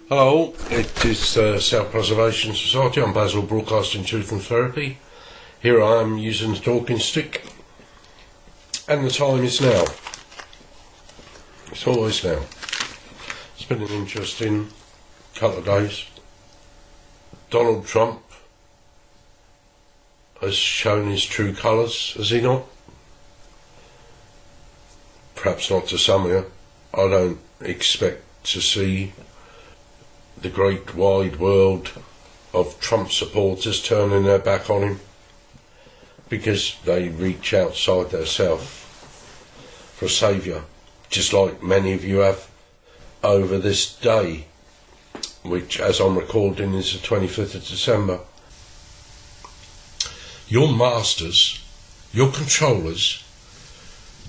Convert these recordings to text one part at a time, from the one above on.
Hello, it is Self-Preservation Society. I'm Basil, broadcasting truth and therapy. Here I am using the talking stick, and the time is now. It's always now. It's been an interesting couple of days. Donald Trump has shown his true colours, has he not? Perhaps not to some of you. I don't expect to see the great wide world of Trump supporters turning their back on him, because they reach outside themselves for a saviour, just like many of you have over this day, which, as I'm recording, is the 25th of December. Your masters, your controllers,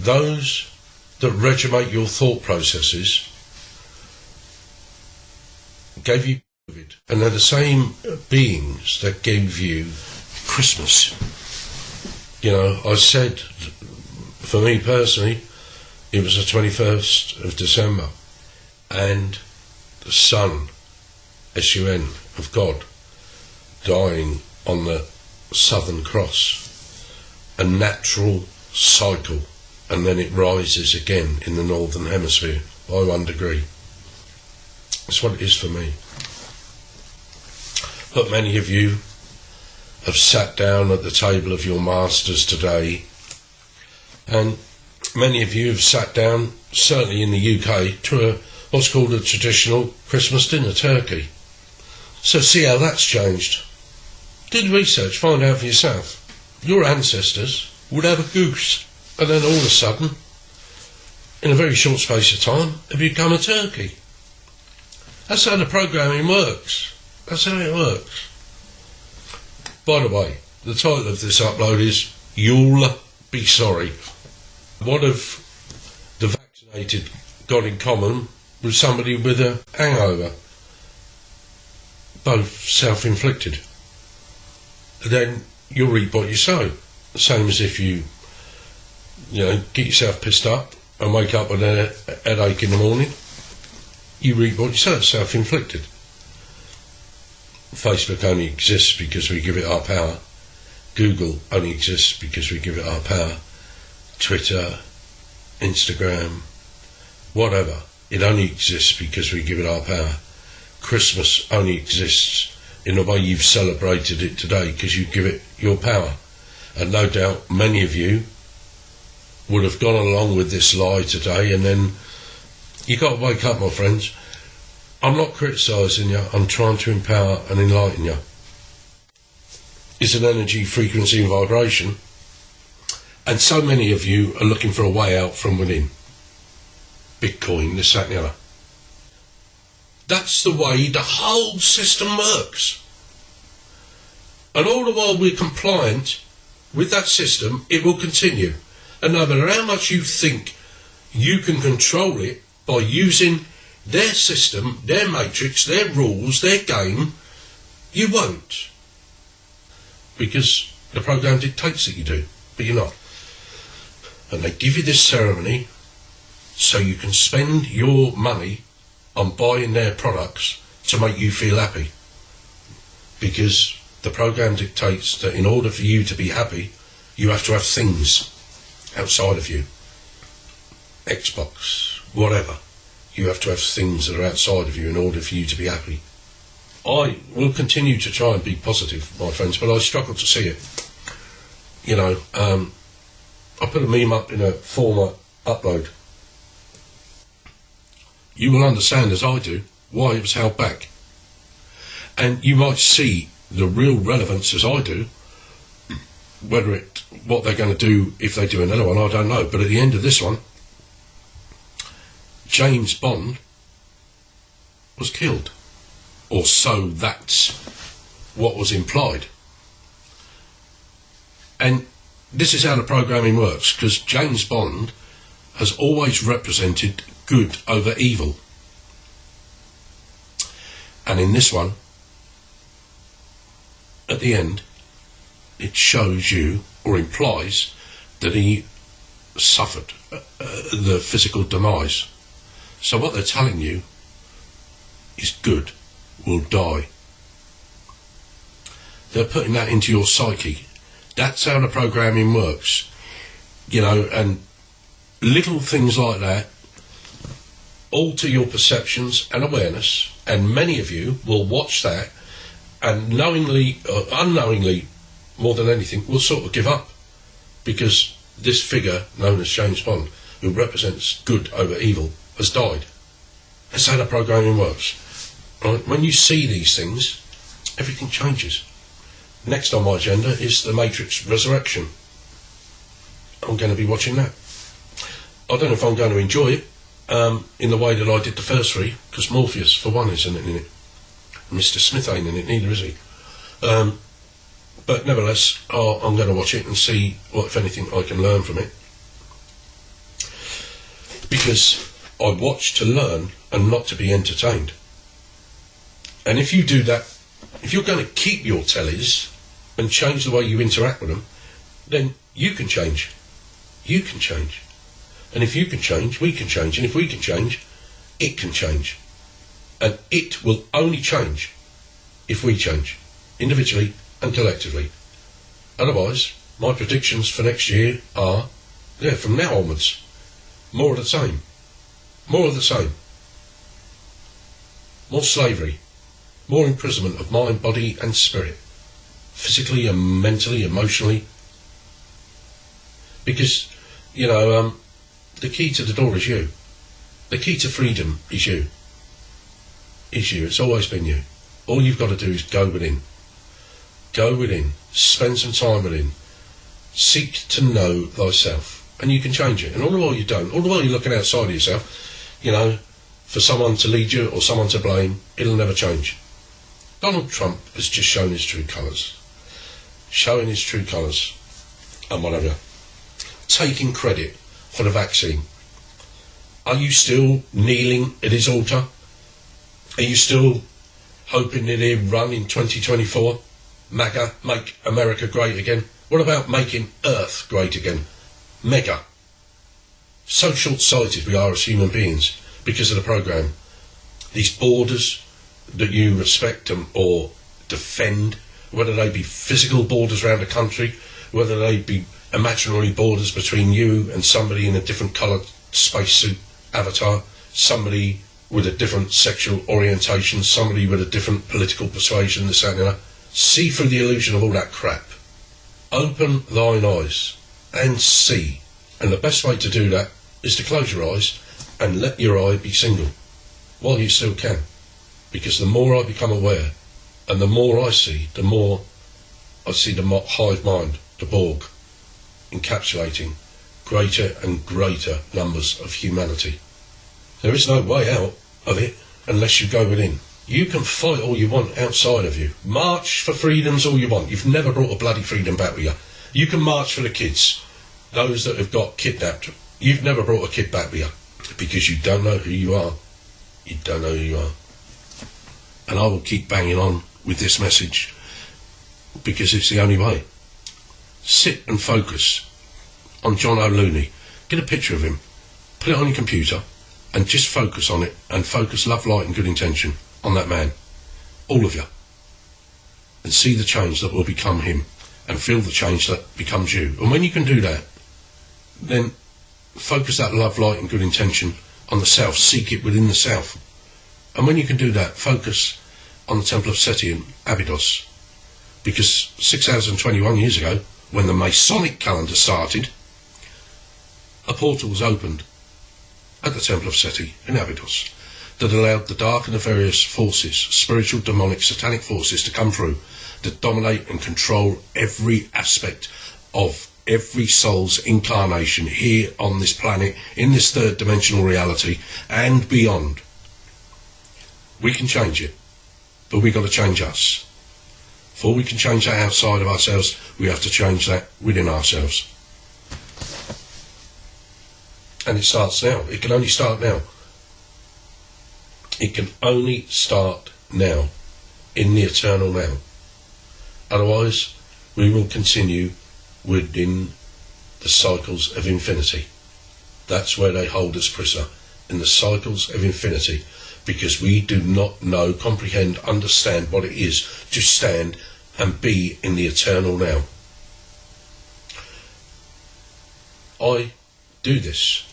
those that regiment your thought processes, gave you COVID, and they're the same beings that gave you Christmas. You know, I said, for me personally, it was the 21st of December, and the Son, S-U-N, of God, dying on the Southern Cross, a natural cycle, and then it rises again in the Northern Hemisphere by 1 degree. That's what it is for me. But many of you have sat down at the table of your masters today, and many of you have sat down, certainly in the UK, to what's called a traditional Christmas dinner, turkey. So see how that's changed. Do the research, find out for yourself. Your ancestors would have a goose, and then all of a sudden, in a very short space of time, it become a turkey. That's how the programming works. That's how it works. By the way, the title of this upload is Yule, Be Sorry. What have the vaccinated got in common with somebody with a hangover? Both self-inflicted. Then you'll reap what you sow. The same as if you get yourself pissed up and wake up with a headache in the morning. You reap what you sow, self-inflicted. Facebook only exists because we give it our power. Google only exists because we give it our power. Twitter, Instagram, whatever. It only exists because we give it our power. Christmas only exists in the way you've celebrated it today because you give it your power. And no doubt many of you would have gone along with this lie today, and then you've got to wake up, my friends. I'm not criticising you, I'm trying to empower and enlighten you. It's an energy, frequency and vibration, and so many of you are looking for a way out from within. Bitcoin, this, that and the other. That's the way the whole system works. And all the while we're compliant with that system, it will continue. And no matter how much you think you can control it by using their system, their matrix, their rules, their game, you won't. Because the program dictates that you do, but you're not. And they give you this ceremony so you can spend your money on buying their products to make you feel happy. Because the program dictates that in order for you to be happy, you have to have things outside of you. Xbox, whatever. You have to have things that are outside of you in order for you to be happy. I will continue to try and be positive, my friends, but I struggle to see it. I put a meme up in a former upload. You will understand, as I do, why it was held back. And you might see the real relevance, as I do. What they're going to do if they do another one, I don't know. But at the end of this one, James Bond was killed. Or so that's what was implied. And this is how the programming works, because James Bond has always represented good over evil. And in this one, at the end, it shows you, or implies, that he suffered the physical demise. So what they're telling you is good will die. They're putting that into your psyche. That's how the programming works. You know, and little things like that alter your perceptions and awareness, and many of you will watch that and knowingly or unknowingly, more than anything, will sort of give up, because this figure known as James Bond, who represents good over evil, has died. That's how the programming works. Right? When you see these things, everything changes. Next on my agenda is the Matrix Resurrection. I'm going to be watching that. I don't know if I'm going to enjoy it in the way that I did the first three, because Morpheus, for one, isn't in it. Mr. Smith ain't in it, neither is he. But nevertheless, I'm going to watch it and see what, if anything, I can learn from it. Because I watch to learn and not to be entertained. And if you do that, if you're going to keep your tellies and change the way you interact with them, then you can change. You can change. And if you can change, we can change. And if we can change, it can change. And it will only change if we change, individually and collectively. Otherwise, my predictions for next year are, from now onwards, more of the same. More of the same. More slavery. More imprisonment of mind, body and spirit. Physically and mentally, emotionally. Because, the key to the door is you. The key to freedom is you. Is you. It's always been you. All you've got to do is go within. Go within. Spend some time within. Seek to know thyself. And you can change it. And all the while you don't, all the while you're looking outside of yourself, for someone to lead you or someone to blame, it'll never change. Donald Trump has just shown his true colours. Showing his true colours. And whatever. Taking credit for the vaccine. Are you still kneeling at his altar? Are you still hoping that he'll run in 2024? MAGA, make America great again? What about making Earth great again? Mega. So short-sighted we are as human beings because of the programme. These borders that you respect or defend, whether they be physical borders around the country, whether they be imaginary borders between you and somebody in a different coloured spacesuit avatar, somebody with a different sexual orientation, somebody with a different political persuasion, this, that, and the other. See through the illusion of all that crap. Open thine eyes and see. And the best way to do that is to close your eyes and let your eye be single while you still can. Because the more I become aware and the more I see, the more I see the hive mind, the Borg, encapsulating greater and greater numbers of humanity. There is no way out of it unless you go within. You can fight all you want outside of you. March for freedoms all you want. You've never brought a bloody freedom back with you. You can march for the kids, those that have got kidnapped. You've never brought a kid back with you because you don't know who you are. You don't know who you are. And I will keep banging on with this message because it's the only way. Sit and focus on John O'Looney. Get a picture of him. Put it on your computer and just focus on it, and focus love, light and good intention on that man. All of you. And see the change that will become him, and feel the change that becomes you. And when you can do that, then focus that love, light and good intention on the self. Seek it within the self. And when you can do that, focus on the Temple of Seti in Abydos. Because 6,021 years ago, when the Masonic calendar started, a portal was opened at the Temple of Seti in Abydos that allowed the dark and nefarious forces, spiritual, demonic, satanic forces, to come through, to dominate and control every aspect of every soul's incarnation here on this planet, in this third dimensional reality and beyond. We can change it, but we've got to change us. Before we can change that outside of ourselves, we have to change that within ourselves. And it starts now. It can only start now. It can only start now, in the eternal now. Otherwise, we will continue within the cycles of infinity. That's where they hold us prisoner, in the cycles of infinity. because we do not know, comprehend, understand what it is to stand and be in the eternal now. I do this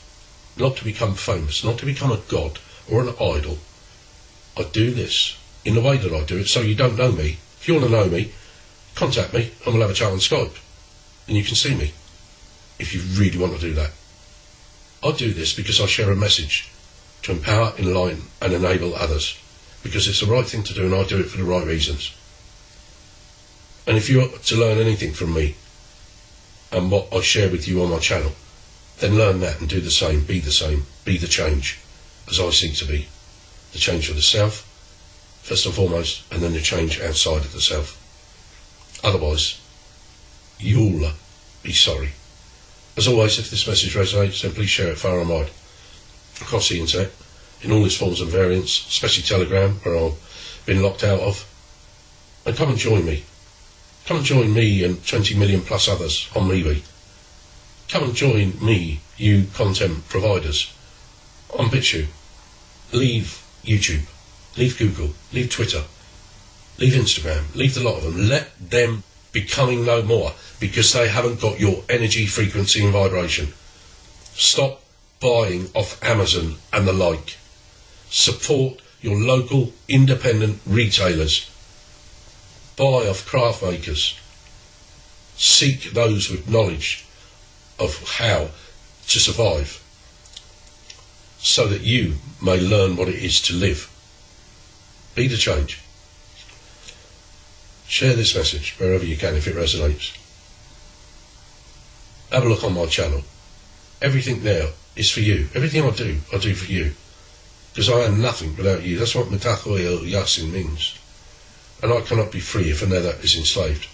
not to become famous, not to become a god or an idol. I do this in the way that I do it, so you don't know me. If you want to know me, contact me and we'll have a chat on Skype and you can see me if you really want to do that. I do this because I share a message to empower, enlighten and enable others, because it's the right thing to do and I do it for the right reasons. And if you are to learn anything from me and what I share with you on my channel, then learn that and do the same, be the change as I seek to be. The change for the self, first and foremost, and then the change outside of the self. Otherwise, you'll be sorry. As always, if this message resonates, then please share it far and wide across the internet, in all its forms and variants, especially Telegram, where I've been locked out of. And come and join me. Come and join me and 20 million plus others on MeWe. Come and join me, you content providers, on BitChute. Leave YouTube, leave Google, leave Twitter, leave Instagram, leave the lot of them. Let them be coming no more, because they haven't got your energy, frequency and vibration. Stop buying off Amazon and the like. Support your local independent retailers. Buy off craft makers. Seek those with knowledge of how to survive, so that you may learn what it is to live. Be the change. Share this message wherever you can if it resonates. Have a look on my channel. Everything there is for you. Everything I do for you. Because I am nothing without you. That's what capitulation means. And I cannot be free if another is enslaved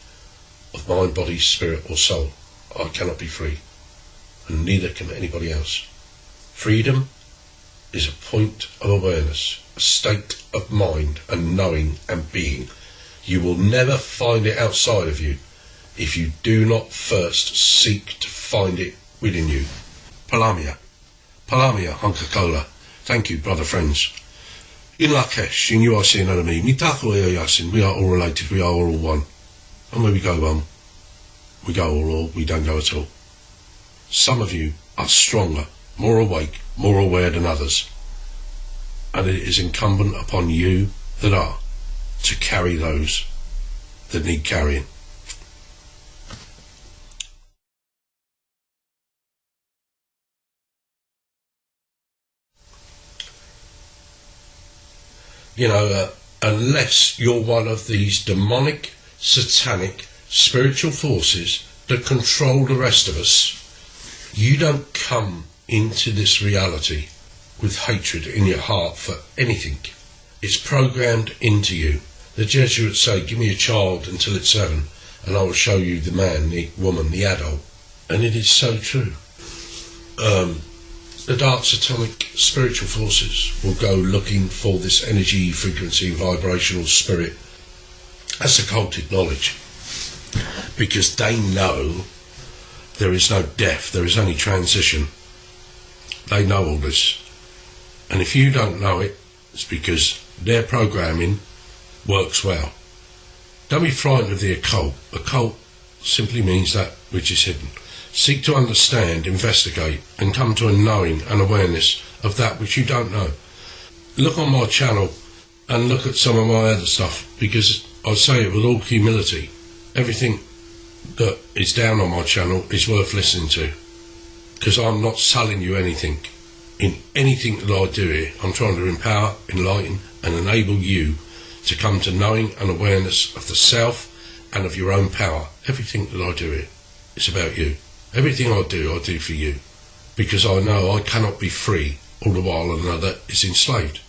of mind, body, spirit or soul. I cannot be free. And neither can anybody else. Freedom is a point of awareness, a state of mind and knowing and being. You will never find it outside of you if you do not first seek to find it within you. Palamia, Hunka-Cola. Thank you, brother friends. In Lakesh, in UIC and enemy, Yasin, we are all related, we are all one. And when we go one, we go all, we don't go at all. Some of you are stronger, more awake, more aware than others. And it is incumbent upon you that are to carry those that need carrying. Unless you're one of these demonic, satanic, spiritual forces that control the rest of us, you don't come into this reality with hatred in your heart for anything. It's programmed into you. The Jesuits say, give me a child until it's 7 and I will show you the man, the woman, the adult. And it is so true. The dark satanic spiritual forces will go looking for this energy, frequency, vibrational spirit as occulted knowledge, because they know there is no death, there is only transition. They know all this. And if you don't know it, it's because their programming works well. Don't be frightened of the occult. Occult simply means that which is hidden. Seek to understand, investigate, and come to a knowing and awareness of that which you don't know. Look on my channel and look at some of my other stuff, because I say it with all humility. Everything that is down on my channel is worth listening to, because I'm not selling you anything. In anything that I do here, I'm trying to empower, enlighten, and enable you to come to knowing and awareness of the self and of your own power. Everything that I do here is about you. Everything I do for you, because I know I cannot be free all the while another is enslaved.